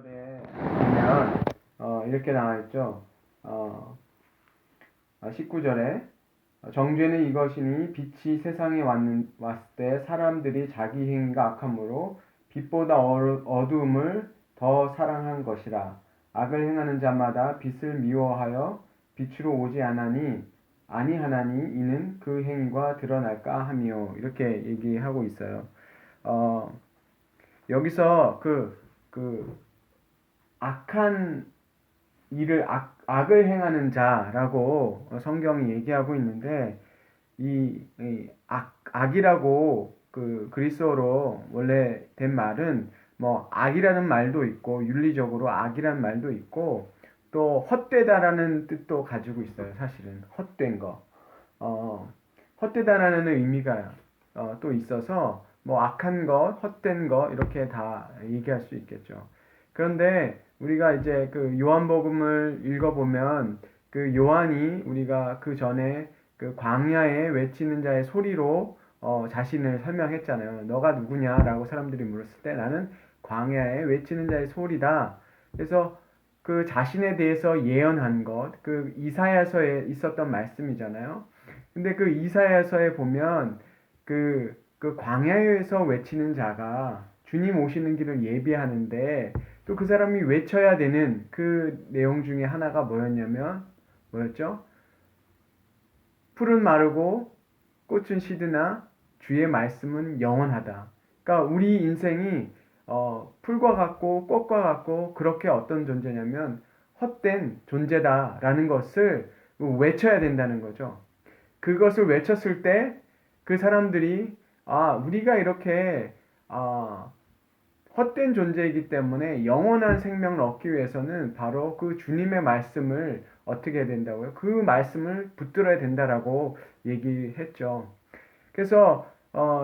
19절에 보면 이렇게 나와 있죠. 19절에 정죄는 이것이니 빛이 세상에 왔을 때 사람들이 자기 행위가 악함으로 빛보다 어두움을 더 사랑한 것이라. 악을 행하는 자마다 빛을 미워하여 빛으로 오지 아니하나니 이는 그 행위가 드러날까 하며, 이렇게 얘기하고 있어요. 여기서 그 악한 일을 악을 행하는 자라고 성경이 얘기하고 있는데, 이 악이라고 그 그리스어로 원래 된 말은 뭐 악이라는 말도 있고 윤리적으로 악이라는 말도 있고 또 헛되다라는 뜻도 가지고 있어요. 사실은 헛된 거, 헛되다라는 의미가 또 있어서 뭐 악한 것, 헛된 것 이렇게 다 얘기할 수 있겠죠. 그런데 우리가 이제 그 요한복음을 읽어보면 그 요한이 우리가 그 전에 그 광야에 외치는 자의 소리로 자신을 설명했잖아요. 너가 누구냐라고 사람들이 물었을 때 나는 광야에 외치는 자의 소리다. 그래서 그 자신에 대해서 예언한 것, 그 이사야서에 있었던 말씀이잖아요. 근데 그 이사야서에 보면 그 광야에서 외치는 자가 주님 오시는 길을 예비하는데 또 그 사람이 외쳐야 되는 그 내용 중에 하나가 뭐였죠? 풀은 마르고 꽃은 시드나 주의 말씀은 영원하다. 그러니까 우리 인생이 풀과 같고 꽃과 같고 그렇게 어떤 존재냐면 헛된 존재다라는 것을 외쳐야 된다는 거죠. 그것을 외쳤을 때 그 사람들이 우리가 이렇게 헛된 존재이기 때문에 영원한 생명을 얻기 위해서는 바로 그 주님의 말씀을 어떻게 해야 된다고요? 그 말씀을 붙들어야 된다라고 얘기했죠. 그래서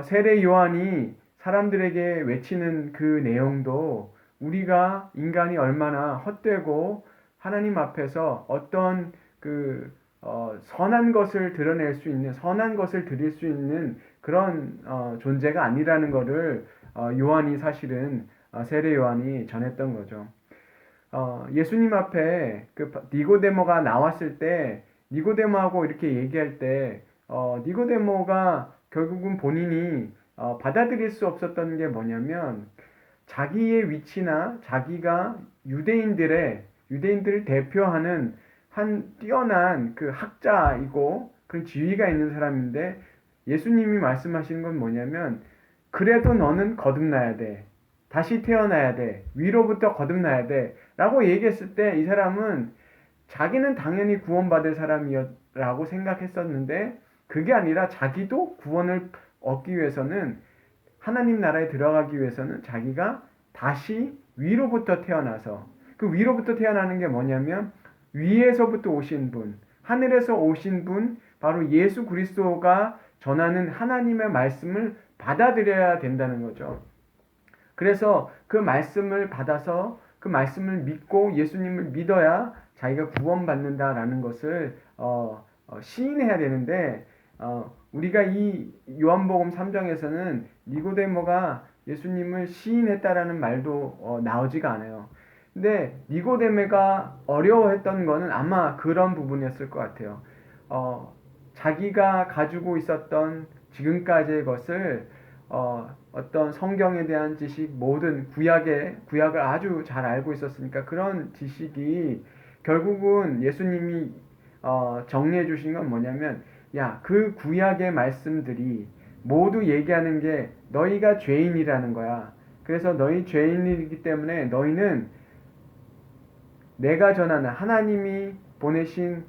세례 요한이 사람들에게 외치는 그 내용도 우리가 인간이 얼마나 헛되고 하나님 앞에서 어떤 선한 것을 드러낼 수 있는, 선한 것을 드릴 수 있는 그런 존재가 아니라는 것을 요한이 사실은 세례 요한이 전했던 거죠. 예수님 앞에 그 니고데모가 나왔을 때 니고데모하고 이렇게 얘기할 때 니고데모가 결국은 본인이 받아들일 수 없었던 게 뭐냐면 자기의 위치나 자기가 유대인들을 대표하는 한 뛰어난 그 학자이고 그런 지위가 있는 사람인데 예수님이 말씀하시는 건 뭐냐면 그래도 너는 거듭나야 돼. 다시 태어나야 돼. 위로부터 거듭나야 돼. 라고 얘기했을 때 이 사람은 자기는 당연히 구원받을 사람이라고 생각했었는데 그게 아니라 자기도 구원을 얻기 위해서는 하나님 나라에 들어가기 위해서는 자기가 다시 위로부터 태어나서 그 위로부터 태어나는 게 뭐냐면 위에서부터 오신 분, 하늘에서 오신 분, 바로 예수 그리스도가 전하는 하나님의 말씀을 받아들여야 된다는 거죠. 그래서 그 말씀을 받아서 그 말씀을 믿고 예수님을 믿어야 자기가 구원받는다라는 것을 시인해야 되는데 우리가 이 요한복음 3장에서는 니고데모가 예수님을 시인했다라는 말도 나오지가 않아요. 근데 니고데모가 어려워했던 거는 아마 그런 부분이었을 것 같아요. 자기가 가지고 있었던 지금까지의 것을 어떤 성경에 대한 지식, 모든 구약을 아주 잘 알고 있었으니까 그런 지식이 결국은 예수님이 정리해 주신 건 뭐냐면 그 구약의 말씀들이 모두 얘기하는 게 너희가 죄인이라는 거야. 그래서 너희 죄인이기 때문에 너희는 내가 전하는 하나님이 보내신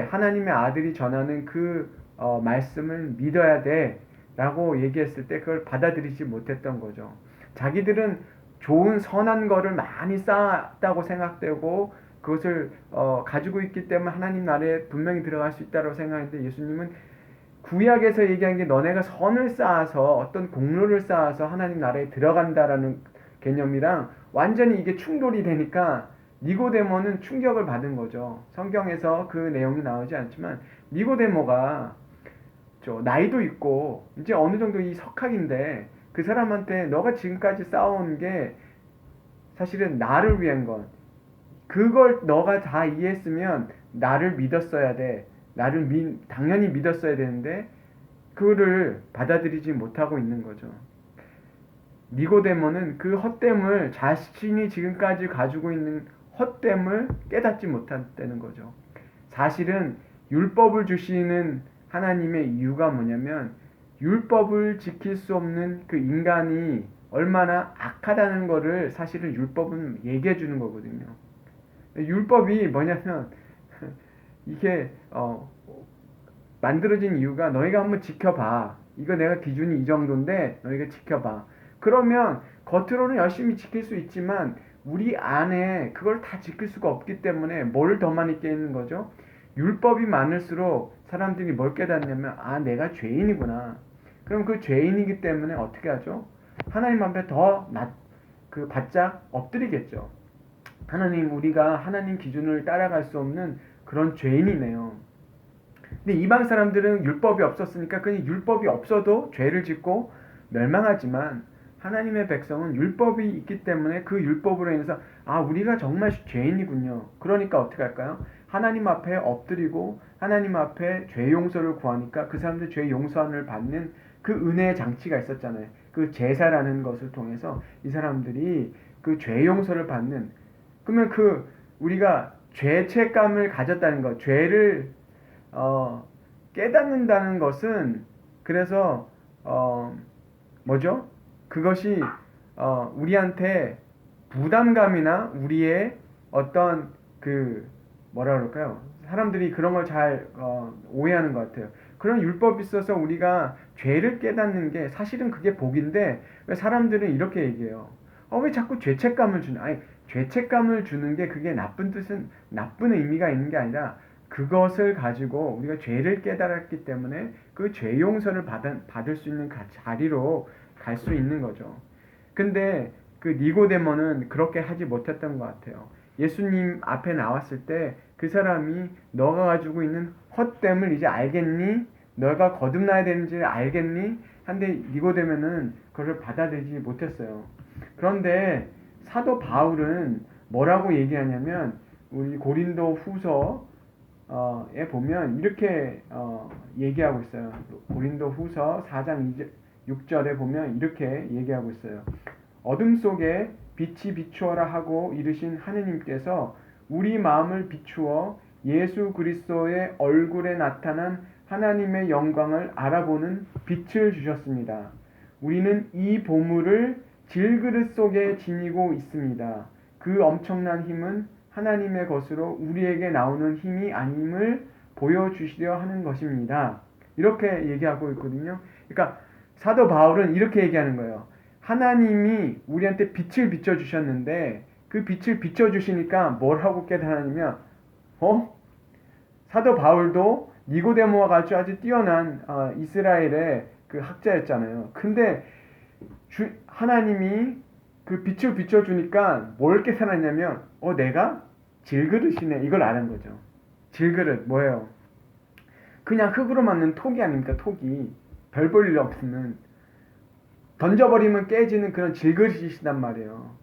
하나님의 아들이 전하는 그 말씀을 믿어야 돼 라고 얘기했을 때 그걸 받아들이지 못했던 거죠. 자기들은 좋은 선한 거를 많이 쌓았다고 생각되고 그것을 가지고 있기 때문에 하나님 나라에 분명히 들어갈 수 있다고 생각했는데 예수님은 구약에서 얘기한 게 너네가 선을 쌓아서 어떤 공로를 쌓아서 하나님 나라에 들어간다라는 개념이랑 완전히 이게 충돌이 되니까 니고데모는 충격을 받은 거죠. 성경에서 그 내용이 나오지 않지만 니고데모가 나이도 있고 이제 어느 정도 이 석학인데 그 사람한테 너가 지금까지 쌓아온 게 사실은 나를 위한 건, 그걸 너가 다 이해했으면 나를 믿었어야 돼. 당연히 믿었어야 되는데 그거를 받아들이지 못하고 있는 거죠. 니고데모는 그 헛됨을, 자신이 지금까지 가지고 있는 헛됨을 깨닫지 못했다는 거죠. 사실은 율법을 주시는 하나님의 이유가 뭐냐면, 율법을 지킬 수 없는 그 인간이 얼마나 악하다는 거를 사실은 율법은 얘기해 주는 거거든요. 율법이 뭐냐면 이게 만들어진 이유가, 너희가 한번 지켜봐. 이거 내가 기준이 이 정도인데 너희가 지켜봐. 그러면 겉으로는 열심히 지킬 수 있지만 우리 안에 그걸 다 지킬 수가 없기 때문에 뭘 더 많이 깨는 거죠? 율법이 많을수록 사람들이 뭘 깨닫냐면, 아, 내가 죄인이구나. 그럼 그 죄인이기 때문에 어떻게 하죠? 하나님 앞에 더 바짝 엎드리겠죠. 하나님, 우리가 하나님 기준을 따라갈 수 없는 그런 죄인이네요. 근데 이방 사람들은 율법이 없었으니까 그냥 율법이 없어도 죄를 짓고 멸망하지만, 하나님의 백성은 율법이 있기 때문에 그 율법으로 인해서 아, 우리가 정말 죄인이군요. 그러니까 어떻게 할까요? 하나님 앞에 엎드리고 하나님 앞에 죄 용서를 구하니까 그 사람들 죄 용서를 받는 그 은혜의 장치가 있었잖아요. 그 제사라는 것을 통해서 이 사람들이 그 죄 용서를 받는, 그러면 우리가 죄책감을 가졌다는 것, 죄를 깨닫는다는 것은, 그래서 뭐죠? 그것이 우리한테 부담감이나 우리의 어떤 뭐라 그럴까요? 사람들이 그런 걸 잘 오해하는 것 같아요. 그런 율법이 있어서 우리가 죄를 깨닫는 게 사실은 그게 복인데, 왜 사람들은 이렇게 얘기해요? 왜 자꾸 죄책감을 주냐? 아니, 죄책감을 주는 게 그게 나쁜 의미가 있는 게 아니라, 그것을 가지고 우리가 죄를 깨달았기 때문에 그 죄 용서를 받을 수 있는 자리로 갈 수 있는 거죠. 근데 그 니고데모는 그렇게 하지 못했던 것 같아요. 예수님 앞에 나왔을 때 그 사람이 너가 가지고 있는 헛됨을 이제 알겠니? 너가 거듭나야 되는지 알겠니? 한데 니고데모는 그걸 받아들이지 못했어요. 그런데 사도 바울은 뭐라고 얘기하냐면, 우리 고린도 후서에 보면 이렇게 얘기하고 있어요. 고린도 후서 4장 6절에 보면 이렇게 얘기하고 있어요. 어둠 속에 빛이 비추어라 하고 이르신 하느님께서 우리 마음을 비추어 예수 그리스도의 얼굴에 나타난 하나님의 영광을 알아보는 빛을 주셨습니다. 우리는 이 보물을 질그릇 속에 지니고 있습니다. 그 엄청난 힘은 하나님의 것으로 우리에게 나오는 힘이 아님을 보여주시려 하는 것입니다. 이렇게 얘기하고 있거든요. 그러니까 사도 바울은 이렇게 얘기하는 거예요. 하나님이 우리한테 빛을 비춰주셨는데 그 빛을 비춰주시니까 뭘 하고 깨달았냐면, 사도 바울도 니고데모와 같이 아주 뛰어난 이스라엘의 그 학자였잖아요. 근데 하나님이 그 빛을 비춰주니까 뭘 깨달았냐면, 내가 질그릇이네, 이걸 아는 거죠. 질그릇 뭐예요? 그냥 흙으로 만든 톡이 아닙니까? 톡이 별 볼 일 없으면 던져버리면 깨지는 그런 질그릇이시단 말이에요.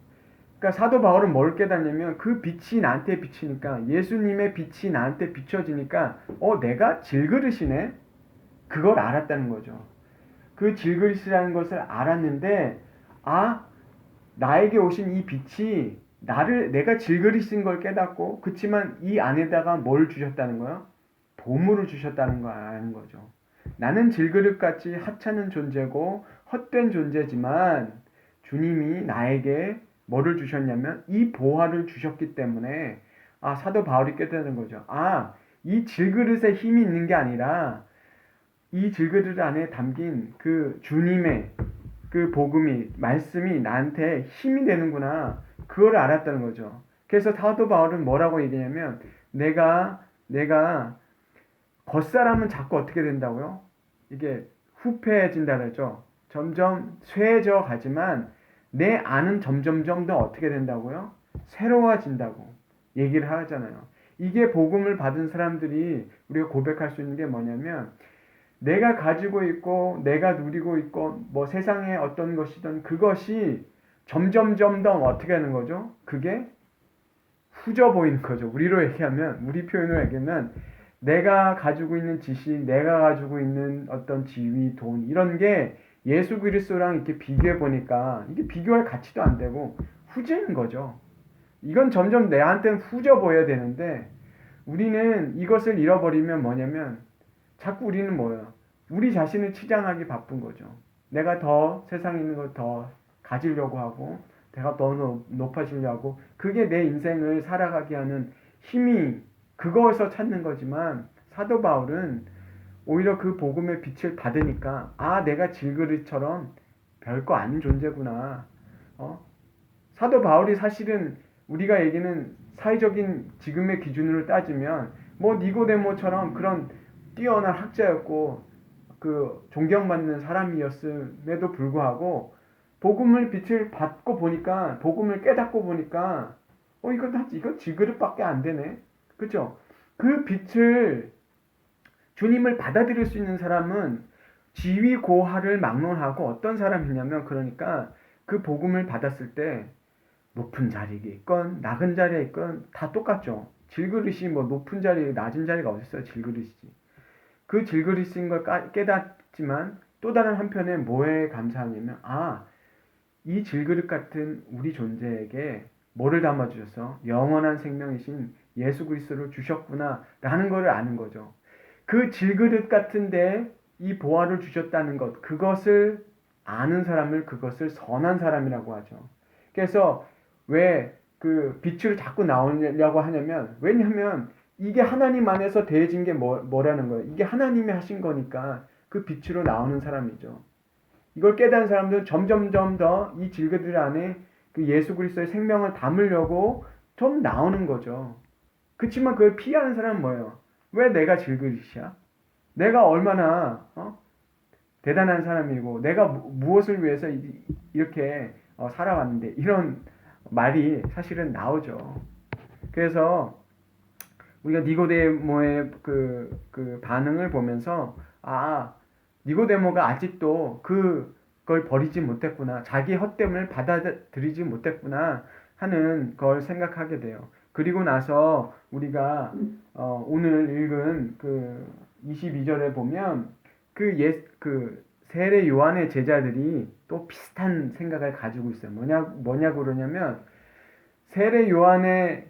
그러니까 사도 바울은 뭘 깨닫냐면, 그 빛이 나한테 비치니까, 예수님의 빛이 나한테 비춰지니까 내가 질그릇이네, 그걸 알았다는 거죠. 그 질그릇이라는 것을 알았는데, 나에게 오신 이 빛이 내가 질그릇인 걸 깨닫고, 그치만 이 안에다가 뭘 주셨다는 거야? 보물을 주셨다는 걸 아는 거죠. 나는 질그릇같이 하찮은 존재고 헛된 존재지만 주님이 나에게 뭐를 주셨냐면 이 보화를 주셨기 때문에 사도 바울이 깨닫는 거죠. 이 질그릇에 힘이 있는 게 아니라 이 질그릇 안에 담긴 그 주님의 그 복음이, 말씀이 나한테 힘이 되는구나, 그걸 알았다는 거죠. 그래서 사도 바울은 뭐라고 얘기냐면, 내가 겉사람은 자꾸 어떻게 된다고요? 이게 후패해진다 그러죠. 점점 쇠해져 가지만 내 안은 점점점 더 어떻게 된다고요? 새로워진다고 얘기를 하잖아요. 이게 복음을 받은 사람들이 우리가 고백할 수 있는 게 뭐냐면, 내가 가지고 있고 내가 누리고 있고 뭐 세상의 어떤 것이든 그것이 점점점 더 어떻게 하는 거죠? 그게 후져 보이는 거죠. 우리로 얘기하면, 우리 표현으로 얘기하면, 내가 가지고 있는 지식, 내가 가지고 있는 어떤 지위, 돈, 이런 게 예수 그리스도랑 이렇게 비교해 보니까 이게 비교할 가치도 안 되고 후지는 거죠. 이건 점점 내한테는 후져 보여야 되는데 우리는 이것을 잃어버리면 뭐냐면 자꾸 우리는 뭐예요? 우리 자신을 치장하기 바쁜 거죠. 내가 더 세상에 있는 걸 더 가지려고 하고 내가 더 높아지려고 그게 내 인생을 살아가게 하는 힘이 그거에서 찾는 거지만 사도 바울은 오히려 그 복음의 빛을 받으니까 아 내가 질그릇처럼 별거 아닌 존재구나. 사도 바울이 사실은 우리가 얘기는 사회적인 지금의 기준으로 따지면 뭐 니고데모처럼 그런 뛰어난 학자였고 그 존경받는 사람이었음에도 불구하고 복음을 빛을 받고 보니까 복음을 깨닫고 보니까 이거 질그릇밖에 안 되네. 그렇죠? 그 빛을 주님을 받아들일 수 있는 사람은 지위 고하를 막론하고 어떤 사람이냐면 그러니까 그 복음을 받았을 때 높은 자리에 있건 낮은 자리에 있건 다 똑같죠. 질그릇이 뭐 높은 자리, 낮은 자리가 어딨어요. 질그릇이지. 그 질그릇인 걸 깨닫지만 또 다른 한편에 뭐에 감사하냐면 이 질그릇 같은 우리 존재에게 뭐를 담아주셨어? 영원한 생명이신 예수 그리스도를 주셨구나 라는 것을 아는 거죠. 그 질그릇 같은데 이 보화를 주셨다는 것, 그것을 아는 사람을 그것을 선한 사람이라고 하죠. 그래서 왜 그 빛으로 자꾸 나오려고 하냐면 왜냐하면 이게 하나님 안에서 대해진 게 뭐라는 거예요. 이게 하나님이 하신 거니까 그 빛으로 나오는 사람이죠. 이걸 깨달은 사람들은 점점점 더 이 질그들 안에 그 예수 그리스도의 생명을 담으려고 좀 나오는 거죠. 그렇지만 그걸 피하는 사람은 뭐예요? 왜 내가 질그릇이야? 내가 얼마나 대단한 사람이고 내가 무엇을 위해서 이렇게 살아왔는데 이런 말이 사실은 나오죠. 그래서 우리가 니고데모의 그 반응을 보면서 니고데모가 아직도 그걸 버리지 못했구나. 자기 헛됨을 받아들이지 못했구나 하는 걸 생각하게 돼요. 그리고 나서 우리가 오늘 읽은 그 22절에 보면 그 세례 요한의 제자들이 또 비슷한 생각을 가지고 있어요. 뭐냐고 그러냐면 세례 요한이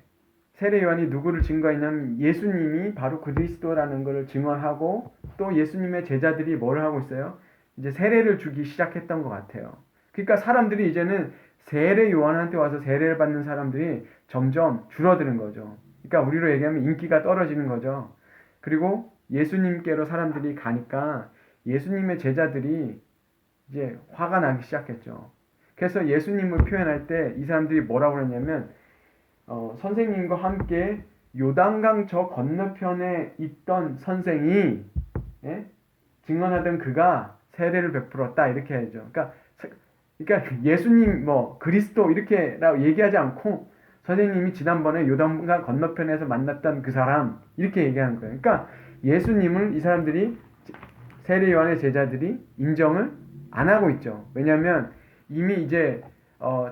누구를 증거했냐면 예수님이 바로 그리스도라는 것을 증언하고 또 예수님의 제자들이 뭘 하고 있어요? 이제 세례를 주기 시작했던 것 같아요. 그러니까 사람들이 이제는 세례 요한한테 와서 세례를 받는 사람들이 점점 줄어드는 거죠. 그러니까 우리로 얘기하면 인기가 떨어지는 거죠. 그리고 예수님께로 사람들이 가니까 예수님의 제자들이 이제 화가 나기 시작했죠. 그래서 예수님을 표현할 때 이 사람들이 뭐라고 그러냐면 선생님과 함께 요단강 저 건너편에 있던 선생이 증언하던 그가 세례를 베풀었다 이렇게 하죠. 그러니까 예수님 그리스도 이렇게 얘기하지 않고 선생님이 지난번에 요단강 건너편에서 만났던 그 사람 이렇게 얘기하는 거예요. 그러니까 예수님을 이 사람들이 세례 요한의 제자들이 인정을 안 하고 있죠. 왜냐하면 이미 이제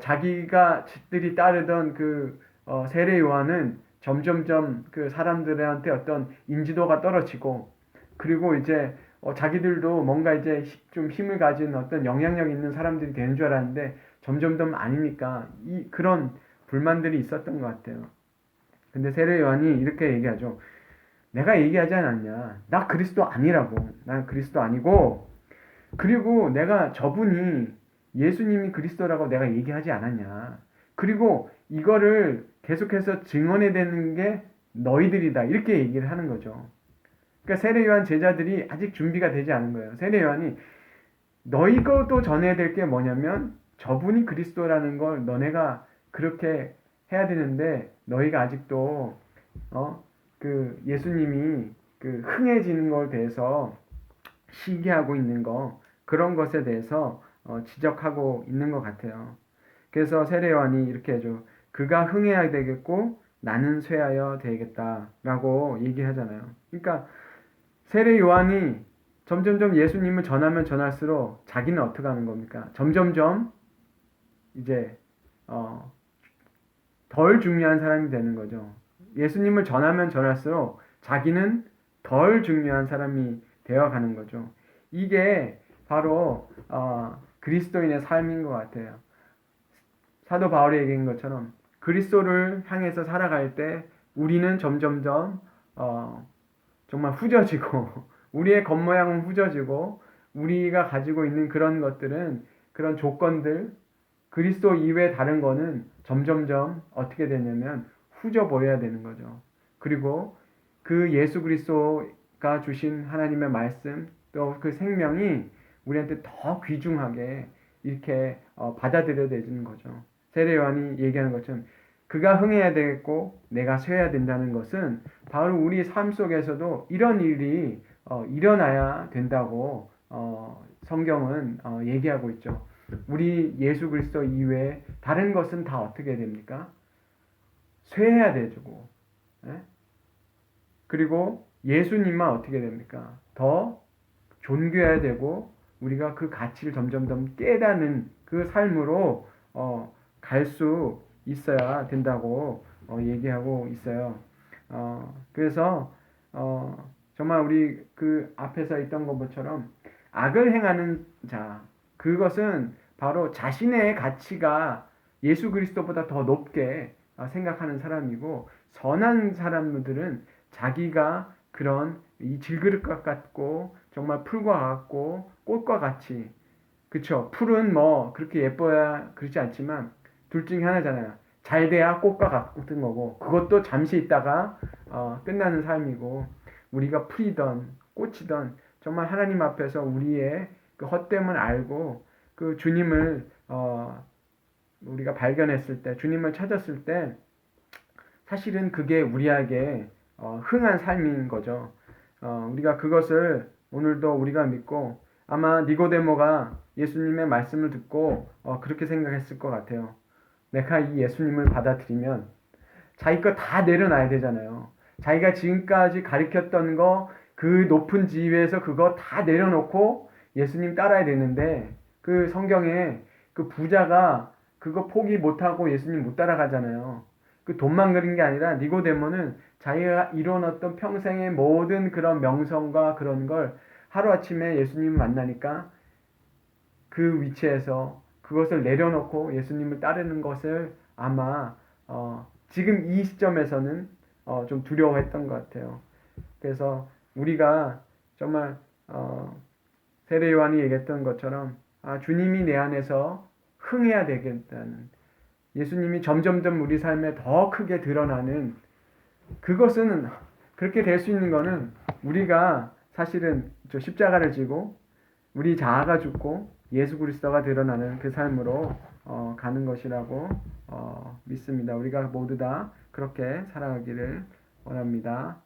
자기들이 따르던 그 세례 요한은 점점점 그 사람들한테 어떤 인지도가 떨어지고 그리고 이제 자기들도 뭔가 이제 좀 힘을 가진 어떤 영향력 있는 사람들이 되는 줄 알았는데 점점점 아니니까 그런 불만들이 있었던 것 같아요. 근데 세례 요한이 이렇게 얘기하죠. 내가 얘기하지 않았냐. 나 그리스도 아니라고. 난 그리스도 아니고 그리고 내가 저분이 예수님이 그리스도라고 내가 얘기하지 않았냐. 그리고 이거를 계속해서 증언해야 되는 게 너희들이다. 이렇게 얘기를 하는 거죠. 그러니까 세례 요한 제자들이 아직 준비가 되지 않은 거예요. 세례 요한이 너희도 전해야 될 게 뭐냐면 저분이 그리스도라는 걸 너네가 그렇게 해야 되는데 너희가 아직도 그 예수님이 그 흥해지는 것에 대해서 시기하고 있는 거 그런 것에 대해서 지적하고 있는 것 같아요. 그래서 세례 요한이 이렇게 해줘. 그가 흥해야 되겠고 나는 쇠하여 되겠다라고 얘기하잖아요. 그러니까 세례 요한이 점점점 예수님을 전하면 전할수록 자기는 어떻게 하는 겁니까? 점점점 이제 덜 중요한 사람이 되는 거죠. 예수님을 전하면 전할수록 자기는 덜 중요한 사람이 되어가는 거죠. 이게 바로 그리스도인의 삶인 것 같아요. 사도 바울이 얘기한 것처럼 그리스도를 향해서 살아갈 때 우리는 점점점 정말 후져지고 우리의 겉모양은 후져지고 우리가 가지고 있는 그런 것들은 그런 조건들 그리스도 이외에 다른 거는 점점점 어떻게 되냐면 후져 보여야 되는 거죠. 그리고 그 예수 그리스도가 주신 하나님의 말씀 또 그 생명이 우리한테 더 귀중하게 이렇게 받아들여야 되는 거죠. 세례 요한이 얘기하는 것처럼 그가 흥해야 되겠고 내가 쇠야 된다는 것은 바로 우리 삶 속에서도 이런 일이 일어나야 된다고 성경은 얘기하고 있죠. 우리 예수 그리스도 이외에 다른 것은 다 어떻게 됩니까? 쇠해야 되고, 예? 그리고 예수님만 어떻게 됩니까? 더 존귀해야 되고 우리가 그 가치를 점점점 깨닫는 그 삶으로 갈 수 있어야 된다고 얘기하고 있어요. 그래서 정말 우리 그 앞에서 있던 것처럼 악을 행하는 자 그것은 바로 자신의 가치가 예수 그리스도보다 더 높게 생각하는 사람이고 선한 사람들은 자기가 그런 이 질그릇과 같고 정말 풀과 같고 꽃과 같이 그쵸 풀은 뭐 그렇게 예뻐야 그렇지 않지만 둘 중에 하나잖아요. 잘 돼야 꽃과 같은 거고 그것도 잠시 있다가 끝나는 삶이고 우리가 풀이던 꽃이던 정말 하나님 앞에서 우리의 그 헛됨을 알고 그 주님을 우리가 발견했을 때 주님을 찾았을 때 사실은 그게 우리에게 흥한 삶인 거죠. 우리가 그것을 오늘도 우리가 믿고 아마 니고데모가 예수님의 말씀을 듣고 그렇게 생각했을 것 같아요. 내가 이 예수님을 받아들이면 자기 거 다 내려놔야 되잖아요. 자기가 지금까지 가르쳤던 거 그 높은 지위에서 그거 다 내려놓고 예수님 따라야 되는데 그 성경에 그 부자가 그거 포기 못하고 예수님 못 따라가잖아요. 그 돈만 그린 게 아니라 니고데모는 자기가 이뤄놨던 평생의 모든 그런 명성과 그런 걸 하루아침에 예수님을 만나니까 그 위치에서 그것을 내려놓고 예수님을 따르는 것을 아마 지금 이 시점에서는 좀 두려워했던 것 같아요. 그래서 우리가 정말 세례 요한이 얘기했던 것처럼 주님이 내 안에서 흥해야 되겠다는 예수님이 점점점 우리 삶에 더 크게 드러나는 그것은 그렇게 될 수 있는 거는 우리가 사실은 저 십자가를 지고 우리 자아가 죽고 예수 그리스도가 드러나는 그 삶으로 가는 것이라고 믿습니다. 우리가 모두 다 그렇게 살아가기를 원합니다.